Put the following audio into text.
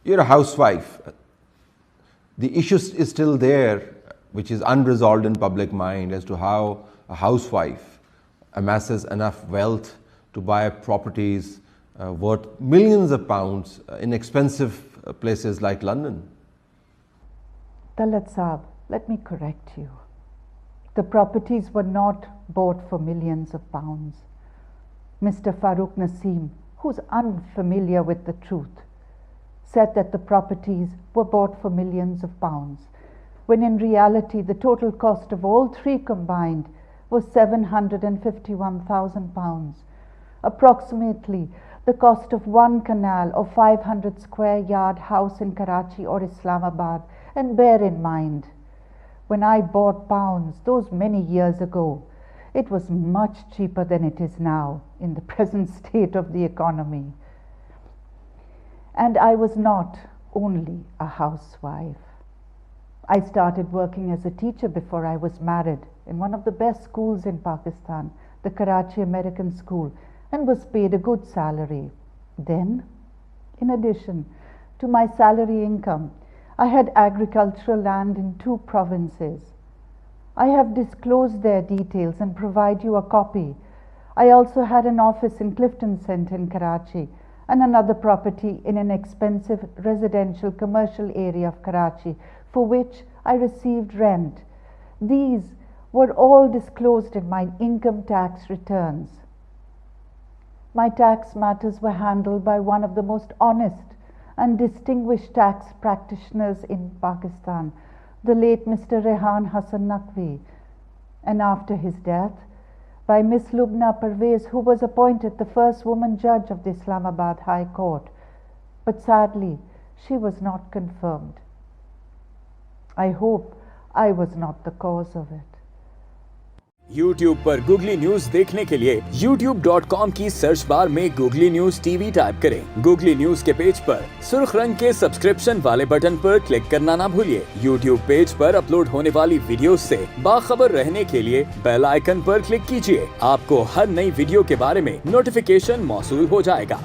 You're a housewife. The issue is still there, which is unresolved in public mind as to how a housewife amasses enough wealth to buy properties worth millions of pounds in expensive places like London. Taluq Saab, let me correct you. The properties were not bought for millions of pounds. Mr. Faroogh Naseeem, who's unfamiliar with the truth, said that the properties were bought for millions of pounds, when in reality the total cost of all three combined was £751,000, approximately the cost of one canal or 500 square yard house in Karachi or Islamabad. And bear in mind, when I bought pounds those many years ago, it was much cheaper than it is now in the present state of the economy. And I was not only a housewife. I started working as a teacher before I was married in one of the best schools in Pakistan, the Karachi American School, and was paid a good salary. Then, in addition to my salary income, I had agricultural land in 2 provinces. I have disclosed their details and provide you a copy. I also had an office in Clifton Centre in Karachi and another property in an expensive residential commercial area of Karachi for which I received rent. These were all disclosed in my income tax returns. My tax matters were handled by one of the most honest and distinguished tax practitioners in Pakistan, the late Mr. Rehan Hassan Naqvi, and after his death, by Miss Lubna Parvez, who was appointed the first woman judge of the Islamabad High Court, but sadly she was not confirmed. I hope I was not the cause of it. YouTube पर Googly news देखने के लिए youtube.com की search bar में Googly news TV type करें। Googly news के page पर सुर्ख रंग के सब्सक्रिप्शन वाले बटन पर क्लिक करना ना भूलिए। YouTube पेज पर अपलोड होने वाली वीडियोस से बाखबर रहने के लिए बेल आइकन पर क्लिक कीजिए। आपको हर नई वीडियो के बारे में नोटिफिकेशन मौसूल हो जाएगा।